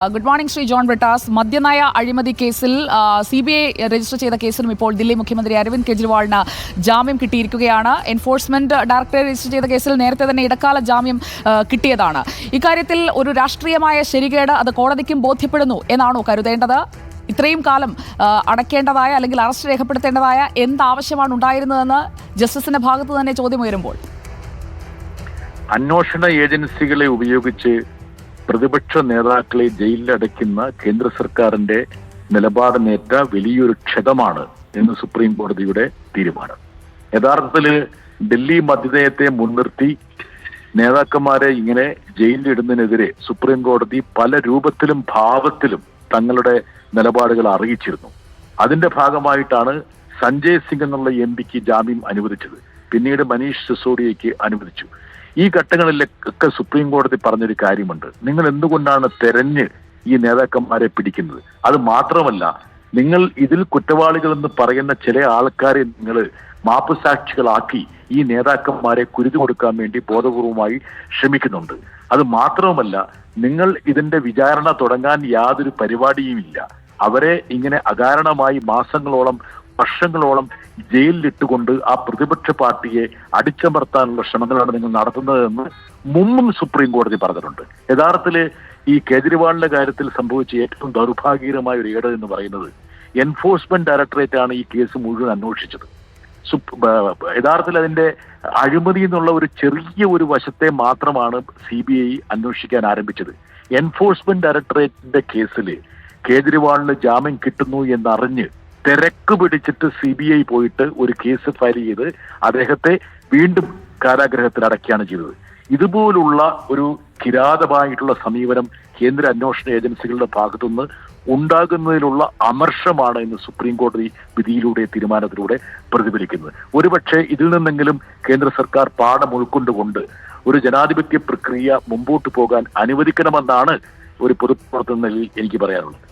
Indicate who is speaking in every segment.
Speaker 1: Good morning Shri John Brittas. മദ്യനയ അഴിമതി കേസിൽ CBI രജിസ്റ്റർ ചെയ്ത കേസിലും ഇപ്പോൾ ദില്ലി മുഖ്യമന്ത്രി അരവിന്ദ് കെജ്രിവാളിന് ജാമ്യം കിട്ടിയിരിക്കുകയാണ്. എൻഫോഴ്സ്മെന്റ് ഡയറക്ടറേറ്റ് രജിസ്റ്റർ ചെയ്ത കേസിൽ നേരത്തെ തന്നെ ഇടക്കാല ജാമ്യം കിട്ടിയതാണ്. ഇക്കാര്യത്തിൽ ഒരു രാഷ്ട്രീയമായ ശരികേട് അത് കോടതിക്കും ബോധ്യപ്പെടുന്നു എന്നാണോ കരുതേണ്ടത്? ഇത്രയും കാലം അടയ്ക്കേണ്ടതായ അല്ലെങ്കിൽ അറസ്റ്റ് രേഖപ്പെടുത്തേണ്ടതായ എന്താവശ്യമാണ് ഉണ്ടായിരുന്നതെന്ന് ജസ്റ്റിസിന്റെ ഭാഗത്ത് തന്നെ ചോദ്യമുയരുമ്പോൾ
Speaker 2: അന്വേഷണ ഏജൻസികളെ ഉപയോഗിച്ച് പ്രതിപക്ഷ നേതാക്കളെ ജയിലിലടയ്ക്കുന്ന കേന്ദ്ര സർക്കാരിന്റെ നിലപാടിനേറ്റ വലിയൊരു ക്ഷതമാണ് എന്ന് സുപ്രീം കോടതിയുടെ തീരുമാനം. യഥാർത്ഥത്തില് ഡൽഹി മദ്യനയത്തെ മുൻനിർത്തി നേതാക്കന്മാരെ ഇങ്ങനെ ജയിലിലിടുന്നതിനെതിരെ സുപ്രീം കോടതി പല രൂപത്തിലും ഭാവത്തിലും തങ്ങളുടെ നിലപാടുകൾ അറിയിച്ചിരുന്നു. അതിന്റെ ഭാഗമായിട്ടാണ് സഞ്ജയ് സിംഗ് എന്നുള്ള MP ജാമ്യം അനുവദിച്ചത്. പിന്നീട് മനീഷ് സിസോഡിയയ്ക്ക് അനുവദിച്ചു. ഈ ഘട്ടങ്ങളിലൊക്കെ സുപ്രീം കോടതി പറഞ്ഞൊരു കാര്യമുണ്ട്: നിങ്ങൾ എന്തുകൊണ്ടാണ് തെരഞ്ഞ് ഈ നേതാക്കന്മാരെ പിടിക്കുന്നത്? അത് മാത്രമല്ല, നിങ്ങൾ ഇതിൽ കുറ്റവാളികളെന്ന് പറയുന്ന ചില ആൾക്കാരെ നിങ്ങൾ മാപ്പുസാക്ഷികളാക്കി ഈ നേതാക്കന്മാരെ കുരുതി കൊടുക്കാൻ വേണ്ടി ബോധപൂർവമായി ശ്രമിക്കുന്നുണ്ട്. അത് മാത്രവുമല്ല, നിങ്ങൾ ഇതിന്റെ വിചാരണ തുടങ്ങാൻ യാതൊരു പരിപാടിയുമില്ല. അവരെ ഇങ്ങനെ അകാരണമായി മാസങ്ങളോളം വർഷങ്ങളോളം ജയിലിലിട്ടുകൊണ്ട് ആ പ്രതിപക്ഷ പാർട്ടിയെ അടിച്ചമർത്താനുള്ള ശ്രമങ്ങളാണ് നിങ്ങൾ നടത്തുന്നതെന്ന് മുമ്പും സുപ്രീം കോടതി പറഞ്ഞിട്ടുണ്ട്. യഥാർത്ഥത്തില് ഈ കേജ്രിവാളിന്റെ കാര്യത്തിൽ സംഭവിച്ച ഏറ്റവും ദൗർഭാഗ്യകരമായ ഒരു ഏട് എന്ന് പറയുന്നത് എൻഫോഴ്സ്മെന്റ് ഡയറക്ടറേറ്റ് ആണ് ഈ കേസ് മുഴുവൻ അന്വേഷിച്ചത്. യഥാർത്ഥത്തിൽ അതിന്റെ അഴിമതി എന്നുള്ള ഒരു ചെറിയ ഒരു വശത്തെ മാത്രമാണ് CBI അന്വേഷിക്കാൻ ആരംഭിച്ചത്. എൻഫോഴ്സ്മെന്റ് ഡയറക്ടറേറ്റിന്റെ കേസിൽ കേജ്രിവാളിന് ജാമ്യം കിട്ടുന്നു എന്നറിഞ്ഞ് തിരക്ക് പിടിച്ചിട്ട് CBI പോയിട്ട് ഒരു കേസ് ഫയൽ ചെയ്ത് അദ്ദേഹത്തെ വീണ്ടും കാരാഗ്രഹത്തിൽ അടയ്ക്കുകയാണ് ചെയ്തത്. ഇതുപോലുള്ള ഒരു കിരാതമായിട്ടുള്ള സമീപനം കേന്ദ്ര അന്വേഷണ ഏജൻസികളുടെ ഭാഗത്തുനിന്ന് ഉണ്ടാകുന്നതിലുള്ള അമർഷമാണ് ഇന്ന് സുപ്രീം കോടതി വിധിയിലൂടെ തീരുമാനത്തിലൂടെ പ്രതിഫലിക്കുന്നത്. ഒരുപക്ഷെ ഇതിൽ നിന്നെങ്കിലും കേന്ദ്ര സർക്കാർ പാഠം ഉൾക്കൊണ്ടുകൊണ്ട് ഒരു ജനാധിപത്യ പ്രക്രിയ മുമ്പോട്ട് പോകാൻ അനുവദിക്കണമെന്നാണ് ഒരു പൊതുപ്രവർത്തനത്തിൽ എനിക്ക് പറയാനുള്ളത്.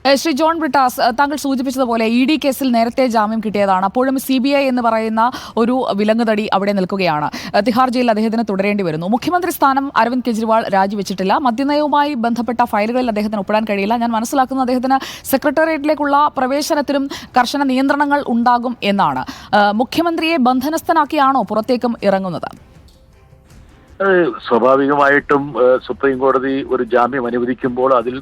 Speaker 1: ശ്രീ ജോൺ ബ്രിട്ടാസ്, താങ്കൾ സൂചിപ്പിച്ചതുപോലെ ED കേസിൽ നേരത്തെ ജാമ്യം കിട്ടിയതാണ്. അപ്പോഴും CBI എന്ന് പറയുന്ന ഒരു വിലങ്ങുതടി അവിടെ നിൽക്കുകയാണ്. തിഹാർ ജയിലിൽ അദ്ദേഹത്തിന് തുടരേണ്ടി വരുന്നു. മുഖ്യമന്ത്രി സ്ഥാനം അരവിന്ദ് കെജ്രിവാൾ രാജിവെച്ചിട്ടില്ല. മദ്യനയവുമായി ബന്ധപ്പെട്ട ഫയലുകളിൽ അദ്ദേഹത്തിന് ഒപ്പിടാൻ കഴിയില്ല. ഞാൻ മനസ്സിലാക്കുന്നത് അദ്ദേഹത്തിന് സെക്രട്ടേറിയറ്റിലേക്കുള്ള പ്രവേശനത്തിലും കർശന നിയന്ത്രണങ്ങൾ ഉണ്ടാകും എന്നാണ്. മുഖ്യമന്ത്രിയെ ബന്ധനസ്ഥനാക്കിയാണോ പുറത്തേക്കും ഇറങ്ങുന്നത്?
Speaker 2: സ്വാഭാവികമായിട്ടും സുപ്രീം കോടതി ഒരു ജാമ്യം അനുവദിക്കുമ്പോൾ അതിൽ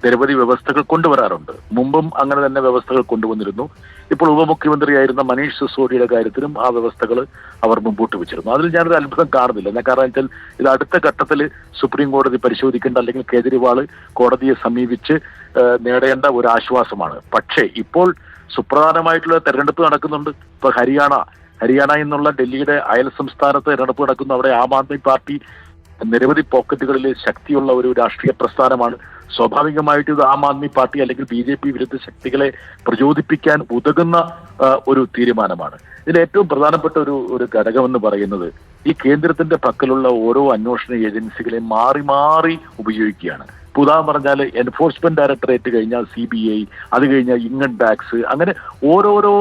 Speaker 2: നിരവധി വ്യവസ്ഥകൾ കൊണ്ടുവരാറുണ്ട്. മുമ്പും അങ്ങനെ തന്നെ വ്യവസ്ഥകൾ കൊണ്ടുവന്നിരുന്നു. ഇപ്പോൾ ഉപമുഖ്യമന്ത്രിയായിരുന്ന മനീഷ് സിസോഡിയുടെ കാര്യത്തിലും ആ വ്യവസ്ഥകൾ അവർ മുമ്പോട്ട് വെച്ചിരുന്നു. അതിൽ ഞാനൊരു അത്ഭുതം കാണുന്നില്ല. എന്നാ കാരണം വെച്ചാൽ ഇത് അടുത്ത ഘട്ടത്തിൽ സുപ്രീം കോടതി പരിശോധിക്കേണ്ട, അല്ലെങ്കിൽ കേജ്രിവാൾ കോടതിയെ സമീപിച്ച് നേടേണ്ട ഒരു ആശ്വാസമാണ്. പക്ഷേ ഇപ്പോൾ സുപ്രധാനമായിട്ടുള്ള തെരഞ്ഞെടുപ്പ് നടക്കുന്നുണ്ട്. ഇപ്പൊ ഹരിയാന എന്നുള്ള ഡൽഹിയുടെ അയൽ സംസ്ഥാനത്ത് തെരഞ്ഞെടുപ്പ് നടക്കുന്നു. അവിടെ ആം ആദ്മി പാർട്ടി നിരവധി പോക്കറ്റുകളിൽ ശക്തിയുള്ള ഒരു രാഷ്ട്രീയ പ്രസ്ഥാനമാണ്. സ്വാഭാവികമായിട്ട് ഇത് ആം ആദ്മി പാർട്ടി അല്ലെങ്കിൽ BJP വിരുദ്ധ ശക്തികളെ പ്രചോദിപ്പിക്കാൻ ഉതകുന്ന ഒരു തീരുമാനമാണ്. ഇതിൽ ഏറ്റവും പ്രധാനപ്പെട്ട ഒരു ഘടകമെന്ന് പറയുന്നത് ഈ കേന്ദ്രത്തിന്റെ പക്കലുള്ള ഓരോ അന്വേഷണ ഏജൻസികളെ മാറി മാറി ഉപയോഗിക്കുകയാണ്. ഉദാഹരണം പറഞ്ഞാൽ എൻഫോഴ്സ്മെന്റ് ഡയറക്ടറേറ്റ് കഴിഞ്ഞാൽ CBI, അത് കഴിഞ്ഞാൽ ഇൻകം ടാക്സ്, അങ്ങനെ ഓരോരോ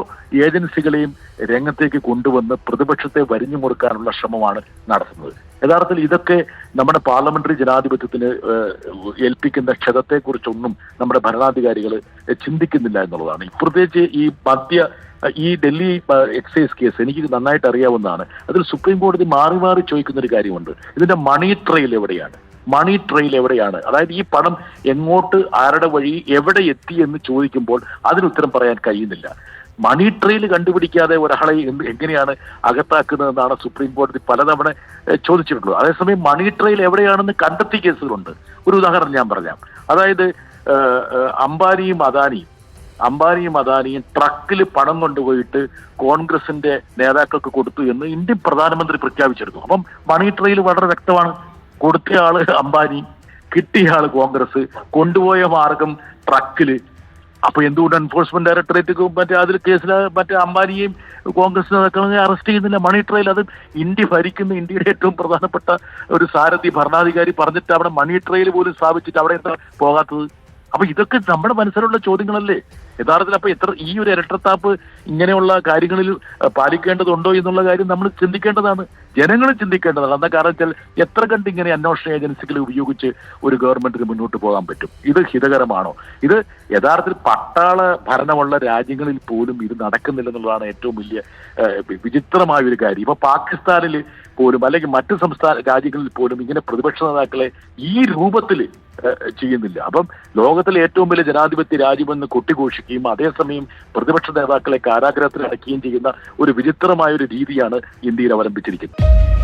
Speaker 2: ഏജൻസികളെയും രംഗത്തേക്ക് കൊണ്ടുവന്ന് പ്രതിപക്ഷത്തെ വരിഞ്ഞു മുറുക്കാനുള്ള ശ്രമമാണ് നടത്തുന്നത്. യഥാർത്ഥത്തിൽ ഇതൊക്കെ നമ്മുടെ പാർലമെന്ററി ജനാധിപത്യത്തിന് ഏൽപ്പിക്കുന്ന ക്ഷതത്തെക്കുറിച്ചൊന്നും നമ്മുടെ ഭരണാധികാരികൾ ചിന്തിക്കുന്നില്ല എന്നുള്ളതാണ്. പ്രത്യേകിച്ച് ഈ ഡൽഹി എക്സൈസ് കേസ് എനിക്ക് നന്നായിട്ട് അറിയാവുന്നതാണ്. അതിൽ സുപ്രീം കോടതി മാറി മാറി ചോദിക്കുന്ന ഒരു കാര്യമുണ്ട്: ഇതിന്റെ മണി ട്രെയിൽ എവിടെയാണ്? അതായത് ഈ പണം എങ്ങോട്ട്, ആരുടെ വഴി, എവിടെ എത്തി എന്ന് ചോദിക്കുമ്പോൾ അതിനുത്തരം പറയാൻ കഴിയുന്നില്ല. മണി ട്രെയിൽ കണ്ടുപിടിക്കാതെ ഒരാളെ എങ്ങനെയാണ് അകത്താക്കുന്നതെന്നാണ് സുപ്രീം കോടതി പലതവണ ചോദിച്ചിട്ടുള്ളത്. അതേസമയം മണി ട്രെയിൽ എവിടെയാണെന്ന് കണ്ടെത്തിയ കേസുകളുണ്ട്. ഒരു ഉദാഹരണം ഞാൻ പറയാം. അതായത് അംബാനിയും അദാനിയും ട്രക്കിൽ പണം കൊണ്ടുപോയിട്ട് കോൺഗ്രസിന്റെ നേതാക്കൾക്ക് കൊടുത്തു എന്ന് ഇന്ത്യൻ പ്രധാനമന്ത്രി പ്രഖ്യാപിച്ചിരുന്നു. അപ്പം മണി ട്രെയിൽ വളരെ വ്യക്തമാണ്. കൊടുത്തയാള് അംബാനി, കിട്ടിയയാള് കോൺഗ്രസ്, കൊണ്ടുപോയ മാർഗം ട്രക്കില്. അപ്പൊ എന്തുകൊണ്ട് എൻഫോഴ്സ്മെന്റ് ഡയറക്ടറേറ്റ് അതിൽ കേസിൽ അംബാനിയെയും കോൺഗ്രസ് നേതാക്കളെ അറസ്റ്റ് ചെയ്യുന്നില്ല? മണി ട്രെയിൽ, അത് ഇന്ത്യ ഭരിക്കുന്ന ഇന്ത്യയുടെ ഏറ്റവും പ്രധാനപ്പെട്ട ഒരു സാരഥി ഭരണാധികാരി പറഞ്ഞിട്ട് അവിടെ മണി ട്രെയിൽ പോലും സ്ഥാപിച്ചിട്ട് അവിടെ എന്താ പോകാത്തത്? അപ്പൊ ഇതൊക്കെ നമ്മുടെ മനസ്സിലുള്ള ചോദ്യങ്ങളല്ലേ യഥാർത്ഥത്തിൽ. അപ്പൊ ഈ ഒരു ഇരട്ടത്താപ്പ് ഇങ്ങനെയുള്ള കാര്യങ്ങളിൽ പാലിക്കേണ്ടതുണ്ടോ എന്നുള്ള കാര്യം നമ്മൾ ചിന്തിക്കേണ്ടതാണ്. ജനങ്ങൾ ചിന്തിക്കേണ്ടതാണ്. എന്താ കാരണം വെച്ചാൽ എത്ര കണ്ട് ഇങ്ങനെ അന്വേഷണ ഏജൻസികളെ ഉപയോഗിച്ച് ഒരു ഗവൺമെന്റിന് മുന്നോട്ട് പോകാൻ പറ്റും? ഇത് ഹിതകരമാണോ? ഇത് യഥാർത്ഥത്തിൽ പട്ടാള ഭരണമുള്ള രാജ്യങ്ങളിൽ പോലും ഇത് നടക്കുന്നില്ലെന്നുള്ളതാണ് ഏറ്റവും വലിയ വിചിത്രമായ ഒരു കാര്യം. ഇപ്പൊ പാകിസ്ഥാനിൽ പോലും അല്ലെങ്കിൽ മറ്റ് സംസ്ഥാന രാജ്യങ്ങളിൽ പോലും ഇങ്ങനെ പ്രതിപക്ഷ നേതാക്കളെ ഈ രൂപത്തിൽ ചെയ്യുന്നില്ല. അപ്പം ലോകത്തിലെ ഏറ്റവും വലിയ ജനാധിപത്യ രാജ്യമെന്ന് കൊട്ടിഘോഷിക്കുകയും അതേസമയം പ്രതിപക്ഷ നേതാക്കളെ കാരാഗ്രഹത്തിൽ അടയ്ക്കുകയും ചെയ്യുന്ന ഒരു വിചിത്രമായ ഒരു രീതിയാണ് ഇന്ത്യയിൽ അവലംബിച്ചിരിക്കുന്നത്.